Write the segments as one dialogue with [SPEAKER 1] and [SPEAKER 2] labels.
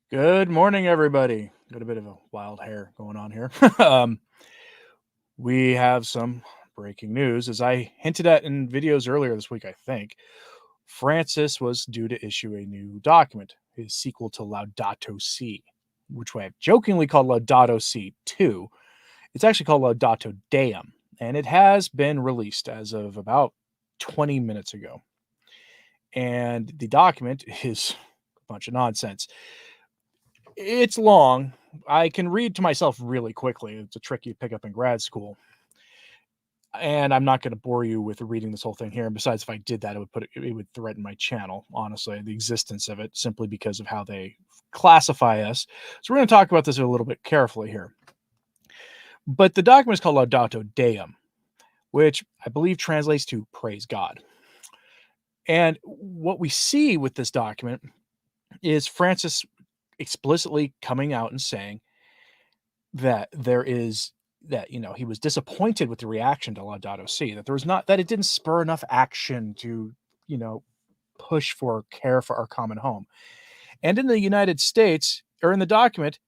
[SPEAKER 1] Good morning, everybody. Got a bit of a wild hair going on here. um, we have some breaking news. As I hinted at in videos earlier this week, I think, Francis was due to issue a new document, his sequel to Laudato Si, which I have jokingly called Laudato Si 2. It's actually called Laudato Deum, and it has been released as of about 20 minutes ago. And the document is a bunch of nonsense. It's long. I can read to myself really quickly. It's a trick you pick up in grad school. And I'm not going to bore you with reading this whole thing here. And besides, if I did that, it would threaten my channel, honestly, the existence of it, simply because of how they classify us. So we're going to talk about this a little bit carefully here. But the document is called Laudato Deum, which I believe translates to praise God. And what we see with this document is Francis explicitly coming out and saying that he was disappointed with the reaction to Laudato Si, that it didn't spur enough action to, push for care for our common home. And in the United States, or in the document,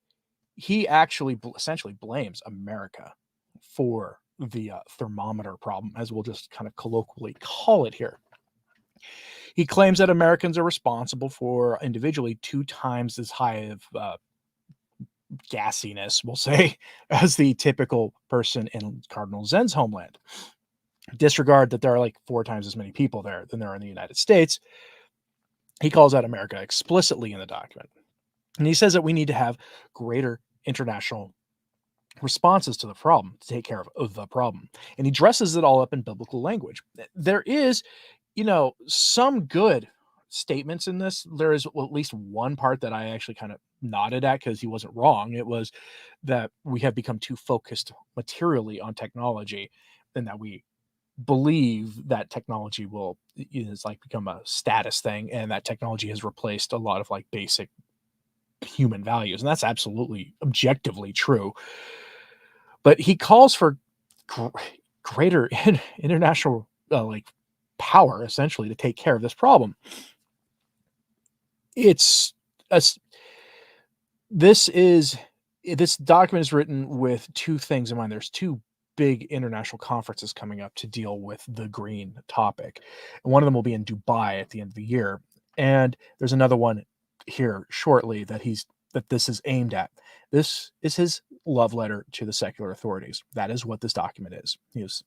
[SPEAKER 1] he actually essentially blames America for the thermometer problem, as we'll just kind of colloquially call it here. He claims that Americans are responsible for individually 2 times as high of gassiness, we'll say, as the typical person in Cardinal Zen's homeland. Disregard that there are like 4 times as many people there than there are in the United States. He calls out America explicitly in the document. And he says that we need to have greater international responses to the problem, to take care of the problem. And he dresses it all up in biblical language. There is, some good statements in this. There is at least one part that I actually kind of nodded at because he wasn't wrong. It was that we have become too focused materially on technology, and that we believe that technology will become a status thing, and that technology has replaced a lot of like basic human values. And that's absolutely objectively true. But he calls for greater international power, essentially, to take care of this problem. It's a, this document is written with 2 things in mind. There's 2 big international conferences coming up to deal with the green topic, and one of them will be in Dubai at the end of the year, and there's another one here shortly that this is aimed at. This is his love letter to the secular authorities. That is what this document is. He is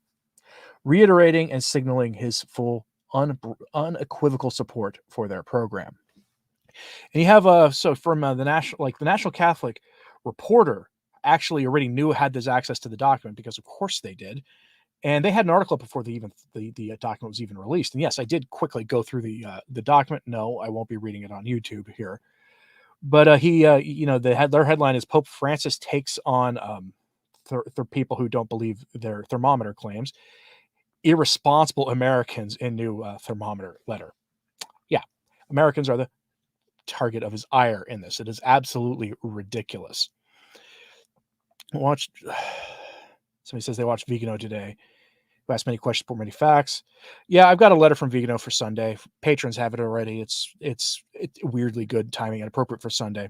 [SPEAKER 1] reiterating and signaling his full unequivocal support for their program. And you have from the National Catholic Reporter actually already had this access to the document, because of course they did, and they had an article before the document was even released. And yes, I did quickly go through the document. No, I won't be reading it on YouTube here, but their headline is Pope Francis takes on people who don't believe their thermometer claims, irresponsible Americans in new thermometer letter. Yeah, Americans are the target of his ire in this. It is absolutely ridiculous. Somebody says they watched Vigano today, who asked many questions, for many facts. Yeah, I've got a letter from Vigano for Sunday. Patrons have it already. It's weirdly good timing and appropriate for Sunday.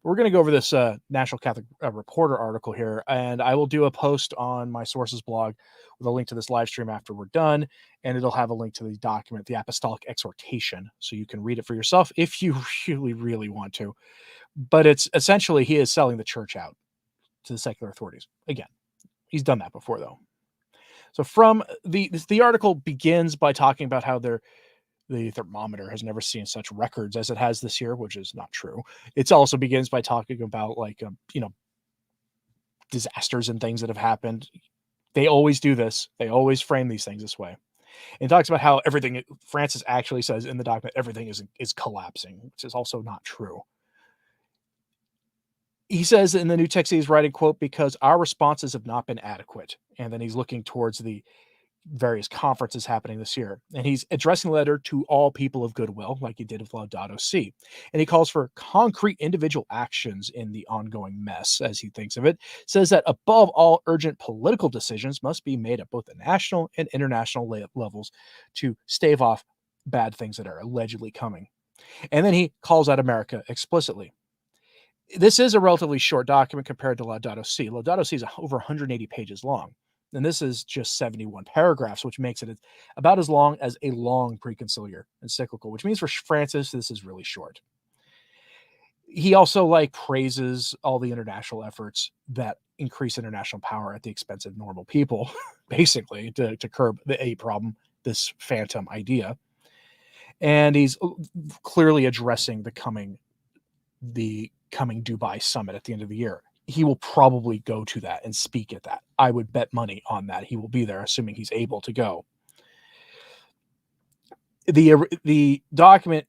[SPEAKER 1] But we're going to go over this National Catholic Reporter article here, and I will do a post on my sources blog with a link to this live stream after we're done, and it'll have a link to the document, the Apostolic Exhortation, so you can read it for yourself if you really, really want to. But it's essentially, he is selling the church out to the secular authorities. Again, he's done that before, though. So from the article begins by talking about how the thermometer has never seen such records as it has this year, which is not true. It also begins by talking about disasters and things that have happened. They always do this. They always frame these things this way. And talks about how Francis actually says in the document, everything is collapsing, which is also not true. He says in the new text he's writing, quote, because our responses have not been adequate. And then he's looking towards the various conferences happening this year. And he's addressing the letter to all people of goodwill, like he did with Laudato Si. And he calls for concrete individual actions in the ongoing mess, as he thinks of it. Says that above all, urgent political decisions must be made at both the national and international levels to stave off bad things that are allegedly coming. And then he calls out America explicitly. This is a relatively short document compared to Laudato Si. Laudato Si is over 180 pages long, and this is just 71 paragraphs, which makes it about as long as a long preconciliar encyclical, which means for Francis, this is really short. He also praises all the international efforts that increase international power at the expense of normal people, basically to curb a problem, this phantom idea. And he's clearly addressing the coming Dubai summit at the end of the year. He will probably go to that and speak at that. I would bet money on that. He will be there, assuming he's able to go. The document,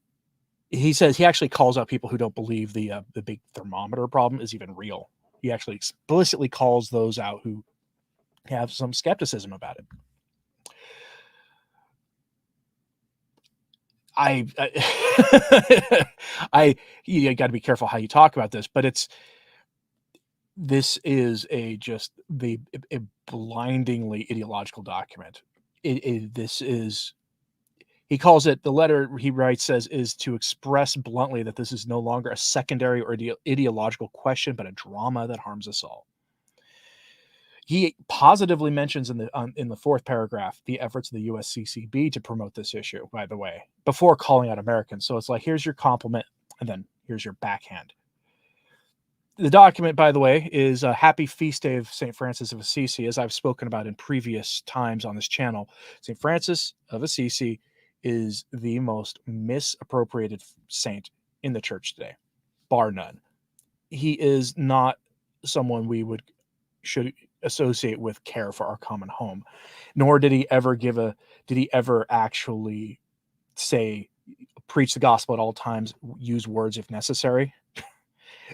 [SPEAKER 1] he says, he actually calls out people who don't believe the big thermometer problem is even real. He actually explicitly calls those out who have some skepticism about it. You got to be careful how you talk about this, but this is a blindingly ideological document. This is, he calls it, the letter he writes says, is to express bluntly that this is no longer a secondary or ideological question, but a drama that harms us all. He positively mentions in the fourth paragraph the efforts of the USCCB to promote this issue, by the way, before calling out Americans. So it's like, here's your compliment, and then here's your backhand. The document, by the way, is a happy feast day of St. Francis of Assisi, as I've spoken about in previous times on this channel. St. Francis of Assisi is the most misappropriated saint in the church today, bar none. He is not someone we should associate with care for our common home, nor did he ever actually say, preach the gospel at all times, use words if necessary,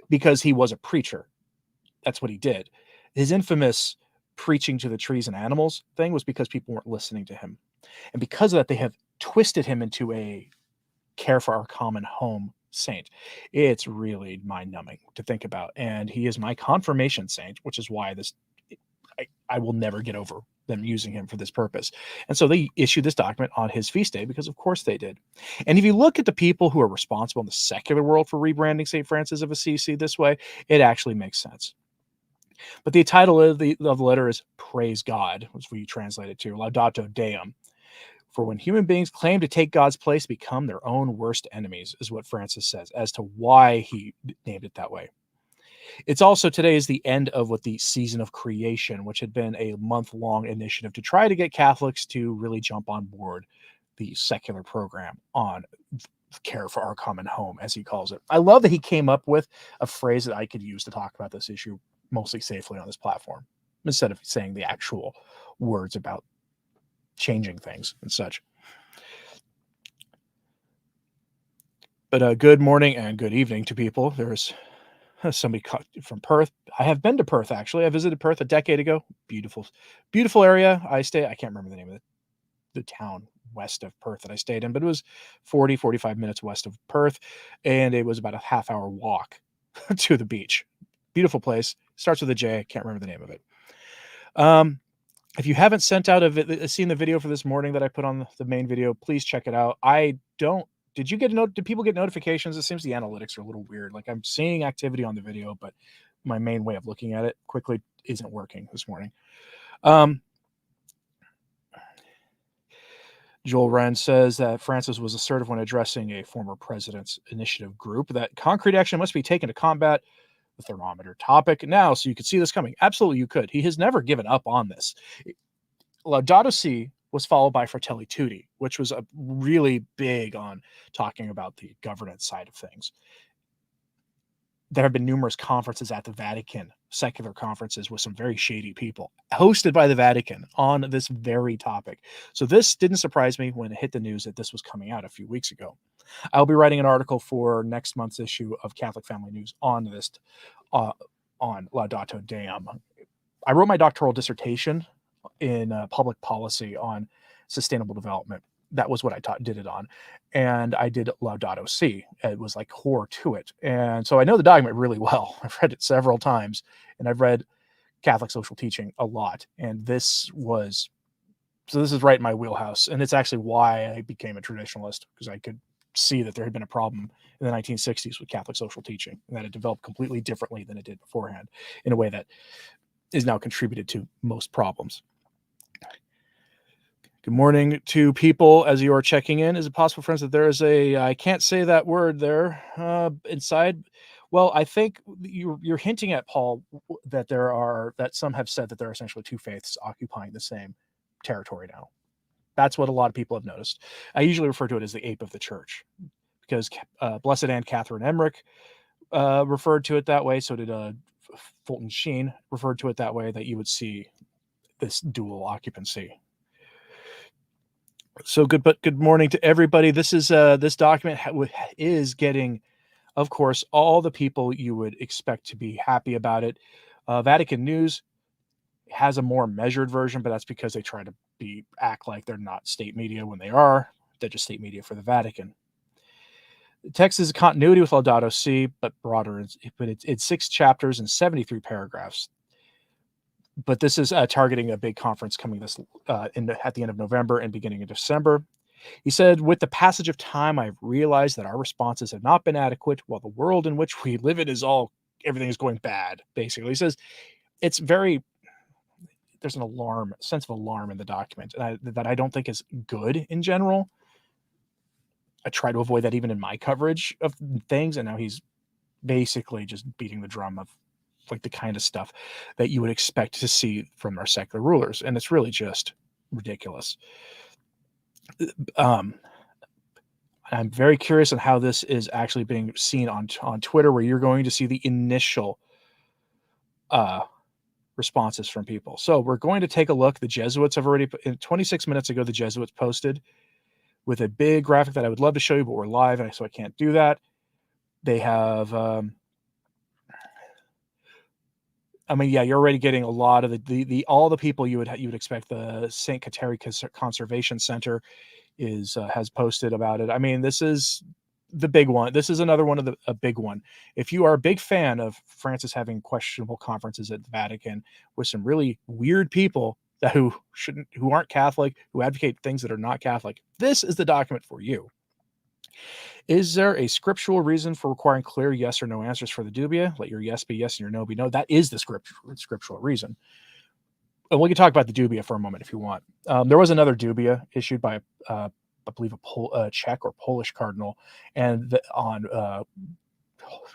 [SPEAKER 1] because he was a preacher. That's what he did. His infamous preaching to the trees and animals thing was because people weren't listening to him. And because of that, they have twisted him into a care for our common home saint. It's really mind-numbing to think about. And he is my confirmation saint, which is why I will never get over them using him for this purpose. And so they issued this document on his feast day because of course they did. And if you look at the people who are responsible in the secular world for rebranding St. Francis of Assisi this way, it actually makes sense. But the title of the letter is Praise God, which we translate it to, Laudato Deum. For when human beings claim to take God's place, become their own worst enemies, is what Francis says as to why he named it that way. It's also, today is the end of what the season of creation, which had been a month-long initiative to try to get Catholics to really jump on board the secular program on care for our common home, as he calls it. I love that he came up with a phrase that I could use to talk about this issue mostly safely on this platform, instead of saying the actual words about changing things and such. But good morning and good evening to people. There's somebody from Perth. I have been to Perth, actually. I visited Perth a decade ago. Beautiful, beautiful area. I can't remember the name of the town west of Perth that I stayed in, but it was 45 minutes west of Perth, and it was about a half-hour walk to the beach. Beautiful place. Starts with a J. Can't remember the name of it. If you haven't seen the video for this morning that I put on the main video, please check it out. Did people get notifications? It seems the analytics are a little weird. Like, I'm seeing activity on the video, but my main way of looking at it quickly isn't working this morning. Joel Wren says that Francis was assertive when addressing a former president's initiative group that concrete action must be taken to combat the thermometer topic now. So you could see this coming. Absolutely, you could. He has never given up on this. Laudato Si was followed by Fratelli Tutti, which was a really big on talking about the governance side of things. There have been numerous conferences at the Vatican, secular conferences with some very shady people, hosted by the Vatican on this very topic. So this didn't surprise me when it hit the news that this was coming out a few weeks ago. I'll be writing an article for next month's issue of Catholic Family News on this, on Laudato Deum. I wrote my doctoral dissertation in public policy on sustainable development. That was what I did it on. And I did Laudato Si. It was like core to it. And so I know the document really well. I've read it several times, and I've read Catholic social teaching a lot. And this is right in my wheelhouse. And it's actually why I became a traditionalist, because I could see that there had been a problem in the 1960s with Catholic social teaching, and that it developed completely differently than it did beforehand in a way that is now contributed to most problems. Good morning to people as you are checking in. Is it possible, friends, that there is I can't say that word there inside? Well, I think you're hinting at, Paul, that some have said that there are essentially two faiths occupying the same territory now. That's what a lot of people have noticed. I usually refer to it as the ape of the church, because Blessed Anne Catherine Emmerich referred to it that way. So did Fulton Sheen referred to it that way, that you would see this dual occupancy. So good morning to everybody. This is this document is getting, of course, all the people you would expect to be happy about it. Vatican News has a more measured version, but that's because they try to act like they're not state media when they are. They're just state media for the Vatican. The text is a continuity with Laudato Si, but broader. But it's 6 chapters and 73 paragraphs. But this is targeting a big conference coming at the end of November and beginning of December. He said, with the passage of time, I've realized that our responses have not been adequate, while the world in which we live in everything is going bad, basically. He says there's an sense of alarm in the document that I don't think is good in general. I try to avoid that even in my coverage of things, and now he's basically just beating the drum of like the kind of stuff that you would expect to see from our secular rulers, and it's really just ridiculous. I'm very curious on how this is actually being seen on Twitter, where you're going to see the initial responses from people. So we're going to take a look. The Jesuits have already, 26 minutes ago, the Jesuits posted with a big graphic that I would love to show you, but we're live, so I can't do that. They have you're already getting a lot of all the people you would expect. The St. Kateri Conservation Center has posted about it. I mean, this is the big one. This is another one of a big one. If you are a big fan of Francis having questionable conferences at the Vatican with some really weird people who aren't Catholic, who advocate things that are not Catholic, this is the document for you. Is there a scriptural reason for requiring clear yes or no answers for the dubia? Let your yes be yes and your no be no. That is the scriptural reason. And we can talk about the dubia for a moment if you want. There was another dubia issued by, I believe, a Czech or Polish cardinal, and on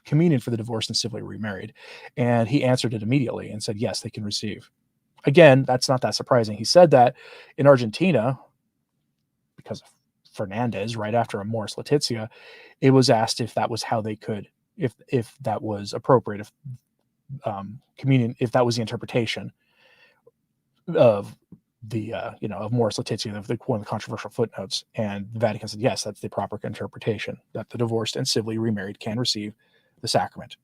[SPEAKER 1] communion for the divorced and civilly remarried. And he answered it immediately and said, yes, they can receive. Again, that's not that surprising. He said that in Argentina, because of Fernandez, right after Amoris Laetitia, it was asked if that was how they could, if that was appropriate, if communion, if that was the interpretation of the of Amoris Laetitia, one of the controversial footnotes. And the Vatican said, yes, that's the proper interpretation, that the divorced and civilly remarried can receive the sacrament.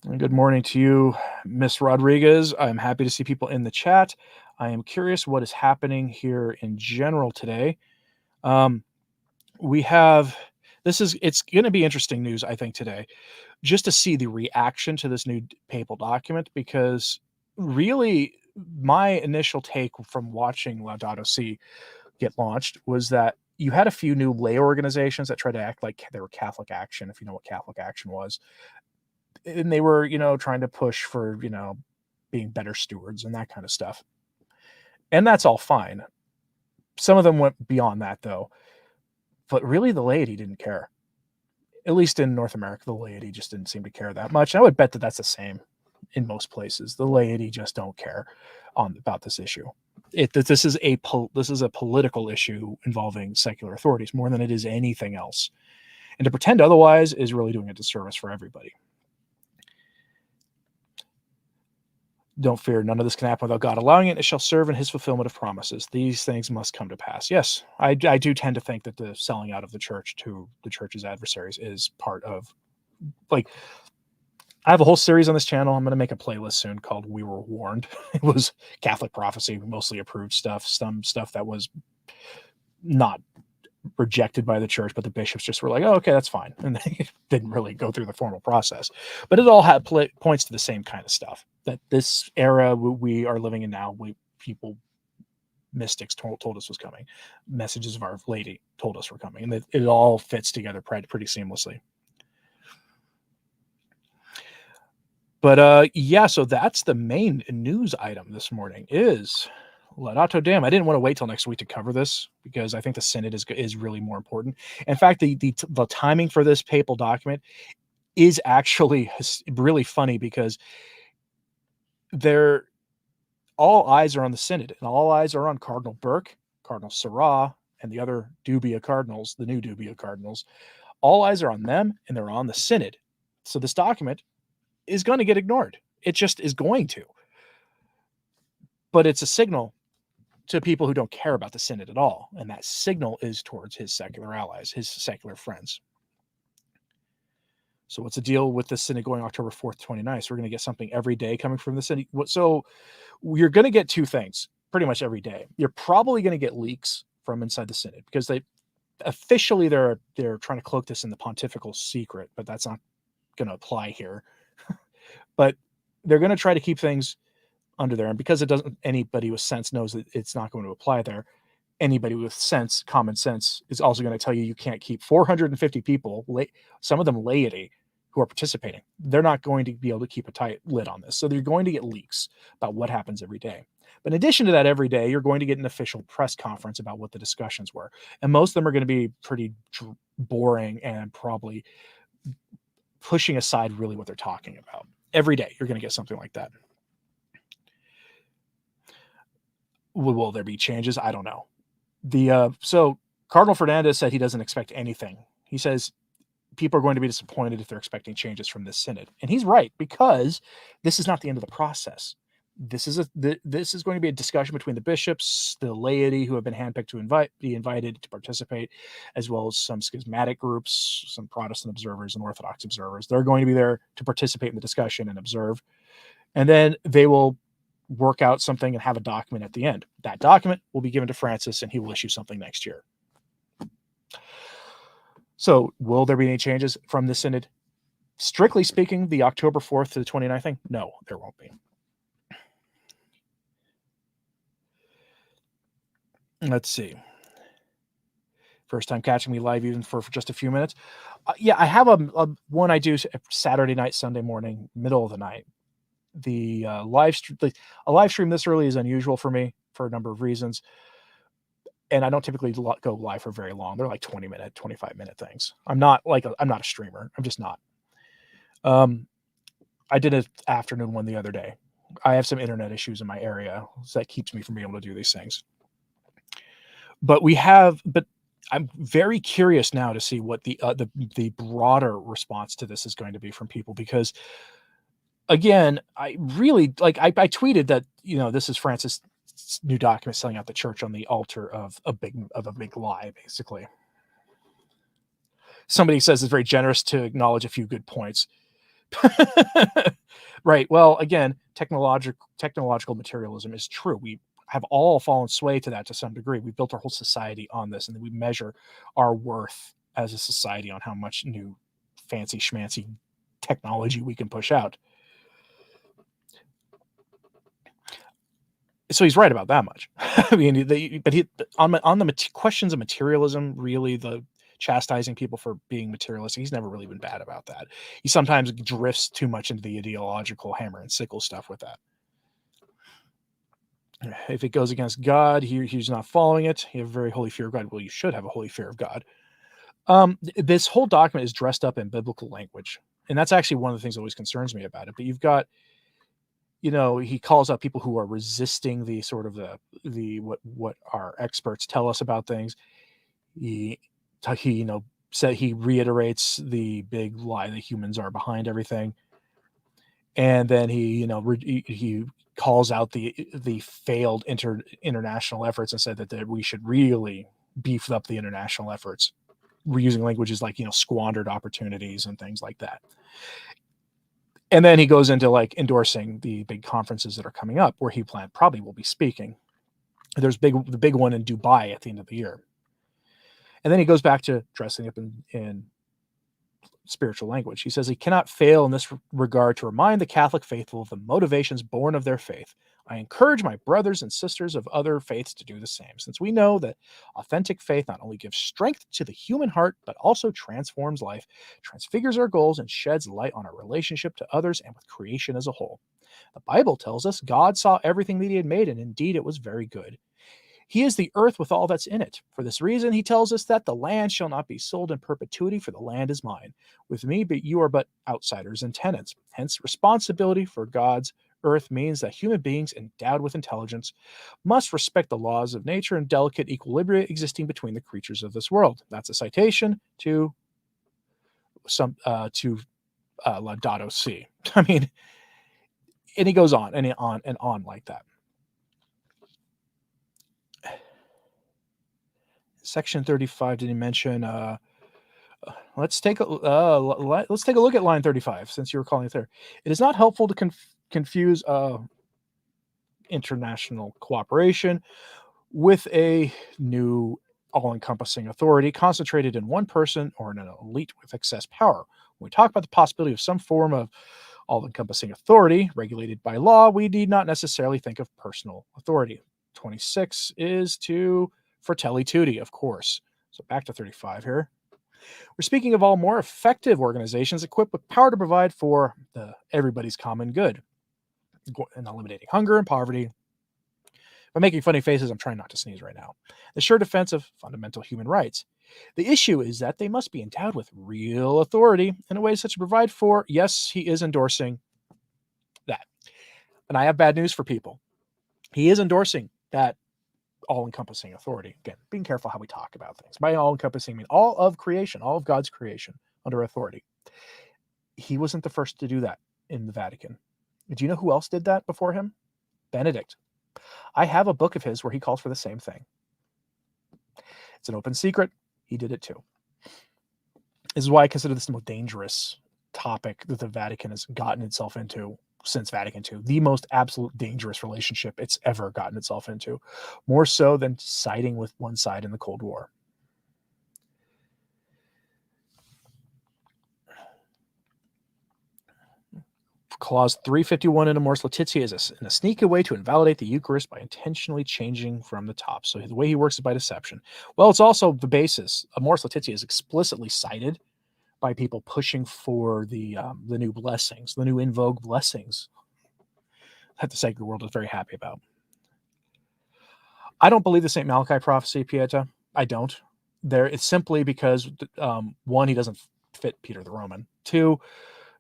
[SPEAKER 1] And good morning to you, Miss Rodriguez. I'm happy to see people in the chat. I am curious what is happening here in general today. It's going to be interesting news, I think, today, just to see the reaction to this new papal document, because really my initial take from watching Laudato Si get launched was that you had a few new lay organizations that tried to act like they were Catholic Action, if you know what Catholic Action was. And they were, trying to push for, being better stewards and that kind of stuff. And that's all fine. Some of them went beyond that, though. But really, the laity didn't care. At least in North America, the laity just didn't seem to care that much. I would bet that that's the same in most places. The laity just don't care about this issue. This is a political issue involving secular authorities more than it is anything else. And to pretend otherwise is really doing a disservice for everybody. Don't fear, none of this can happen without God allowing it. It shall serve in his fulfillment of promises. These things must come to pass. Yes, I do tend to think that the selling out of the church to the church's adversaries is part of, I have a whole series on this channel. I'm going to make a playlist soon called We Were Warned. It was Catholic prophecy, mostly approved stuff, some stuff that was not rejected by the church, but the bishops just were like, oh, okay, that's fine. And they didn't really go through the formal process. But it all points to the same kind of stuff, that this era we are living in now, people mystics told us was coming. Messages of Our Lady told us were coming. And it all fits together pretty seamlessly. But yeah, so that's the main news item this morning is Laudato Deum. I didn't want to wait till next week to cover this because I think the Synod is really more important. In fact, the timing for this papal document is actually really funny because all eyes are on the Synod, and all eyes are on Cardinal Burke, Cardinal Sarah, and the other Dubia cardinals, the new Dubia cardinals. All eyes are on them, and they're on the Synod. So this document is going to get ignored. It just is going to. But it's a signal to people who don't care about the Synod at all, and that signal is towards his secular allies, his secular friends. So what's the deal with the Synod going October 4th, 29th? So we're going to get something every day coming from the Synod. So you're going to get two things pretty much every day. You're probably going to get leaks from inside the Synod because they're trying to cloak this in the pontifical secret, but that's not going to apply here. But they're going to try to keep things under there, and because anybody with sense knows that it's not going to apply there. Anybody with common sense, is also going to tell you can't keep 450 people, some of them laity, who are participating. They're not going to be able to keep a tight lid on this. So they're going to get leaks about what happens every day. But in addition to that, every day, you're going to get an official press conference about what the discussions were. And most of them are going to be pretty boring and probably pushing aside really what they're talking about. Every day, you're going to get something like that. Will there be changes? I don't know. So Cardinal Fernandez said he doesn't expect anything. He says people are going to be disappointed if they're expecting changes from this Synod. And he's right, because this is not the end of the process. This is going to be a discussion between the bishops, the laity who have been handpicked to be invited to participate, as well as some schismatic groups, some Protestant observers and Orthodox observers. They're going to be there to participate in the discussion and observe. And then they will work out something and have a document at the end. That document will be given to Francis and he will issue something next year. So will there be any changes from the Synod? Strictly speaking, the October 4th to the 29th thing? No, there won't be. Let's see. First time catching me live even for just a few minutes. Yeah, I have a one I do Saturday night, Sunday morning, middle of the night. A live stream this early is unusual for me for a number of reasons. And I don't typically go live for very long. They're like 20-minute, 25-minute things. I'm not a streamer. I'm just not. I did an afternoon one the other day. I have some internet issues in my area, so that keeps me from being able to do these things. But I'm very curious now to see what the broader response to this is going to be from people, because again, I really I tweeted that, this is Francis' new document selling out the church on the altar of a big lie, basically. Somebody says it's very generous to acknowledge a few good points. Right. Well, again, technological materialism is true. We have all fallen sway to that to some degree. We built our whole society on this, and then we measure our worth as a society on how much new fancy schmancy technology we can push out. So he's right about that much. I mean, on the questions of materialism, really the chastising people for being materialistic, he's never really been bad about that. He sometimes drifts too much into the ideological hammer and sickle stuff with that. If it goes against God, he's not following it. You have a very holy fear of God. Well, you should have a holy fear of God. This whole document is dressed up in biblical language, and that's actually one of the things that always concerns me about it. But you've got, he calls out people who are resisting the sort of what our experts tell us about things. He said he reiterates the big lie that humans are behind everything, and then he calls out the failed international efforts and said that we should really beef up the international efforts. We're using languages like squandered opportunities and things like that. And then he goes into endorsing the big conferences that are coming up where he probably will be speaking. There's the big one in Dubai at the end of the year. And then he goes back to dressing up in spiritual language. He says he cannot fail in this regard to remind the Catholic faithful of the motivations born of their faith. I encourage my brothers and sisters of other faiths to do the same, since we know that authentic faith not only gives strength to the human heart, but also transforms life, transfigures our goals, and sheds light on our relationship to others and with creation as a whole. The Bible tells us God saw everything that he had made, and indeed it was very good. He is the earth with all that's in it. For this reason, he tells us that the land shall not be sold in perpetuity, for the land is mine. With me, but you are but outsiders and tenants. Hence, responsibility for God's earth means that human beings endowed with intelligence must respect the laws of nature and delicate equilibria existing between the creatures of this world. That's a citation to Laudato Si. I mean, and he goes on and on like that. Section 35, did he mention? Let's take a look at line 35, since you were calling it there. It is not helpful to confuse international cooperation with a new all-encompassing authority concentrated in one person or in an elite with excess power. When we talk about the possibility of some form of all-encompassing authority regulated by law, we need not necessarily think of personal authority. 26 is to Fratelli Tutti, of course. So back to 35 here. We're speaking of all more effective organizations equipped with power to provide for everybody's common good, and eliminating hunger and poverty. By making funny faces, I'm trying not to sneeze right now. The sure defense of fundamental human rights. The issue is that they must be endowed with real authority in a way such to provide for, yes, he is endorsing that. And I have bad news for people. He is endorsing that all-encompassing authority. Again, being careful how we talk about things. By all-encompassing, I mean all of creation, all of God's creation under authority. He wasn't the first to do that in the Vatican. Do you know who else did that before him? Benedict. I have a book of his where he calls for the same thing. It's an open secret. He did it too. This is why I consider this the most dangerous topic that the Vatican has gotten itself into since Vatican II. The most absolute dangerous relationship it's ever gotten itself into. More so than siding with one side in the Cold War. Clause 351 in Amoris Laetitia is in a sneaky way to invalidate the Eucharist by intentionally changing from the top. So the way he works is by deception. Well, it's also the basis. Amoris Laetitia is explicitly cited by people pushing for the new blessings, the new in vogue blessings that the secular world is very happy about. I don't believe the St. Malachi prophecy, Pieta. I don't. It's simply because, one, he doesn't fit Peter the Roman. Two,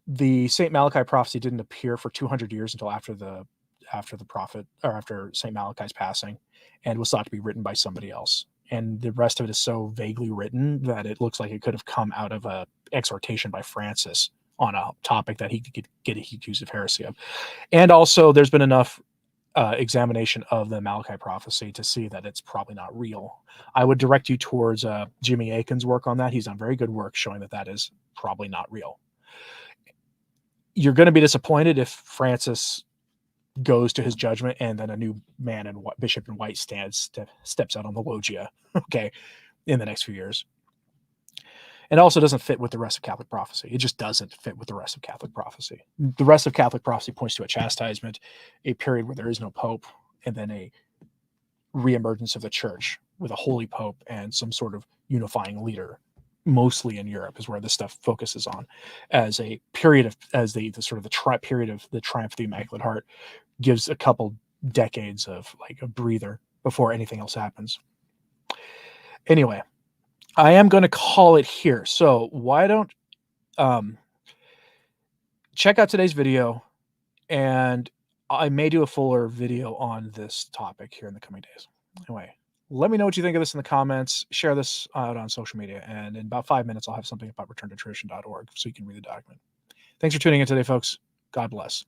[SPEAKER 1] the St. Malachi prophecy didn't appear for 200 years until after the prophet, or after St. Malachi's passing, and was thought to be written by somebody else. And the rest of it is so vaguely written that it looks like it could have come out of a exhortation by Francis on a topic that he could get accused of heresy of. And also, there's been enough examination of the Malachi prophecy to see that it's probably not real. I would direct you towards Jimmy Akin's work on that. He's done very good work showing that that is probably not real. You're going to be disappointed if Francis goes to his judgment and then a new man and bishop in white steps out on the loggia, okay, in the next few years. It also doesn't fit with the rest of Catholic prophecy. It just doesn't fit with the rest of Catholic prophecy. The rest of Catholic prophecy points to a chastisement, a period where there is no pope, and then a reemergence of the church with a holy pope and some sort of unifying leader. Mostly in Europe is where this stuff focuses on, as a period of, as the sort of the period of the triumph of the Immaculate Heart gives a couple decades of like a breather before anything else happens. Anyway, I am going to call it here. So why don't check out today's video, and I may do a fuller video on this topic here in the coming days. Anyway, let me know what you think of this in the comments. Share this out on social media. And in about 5 minutes, I'll have something about returntotradition.org so you can read the document. Thanks for tuning in today, folks. God bless.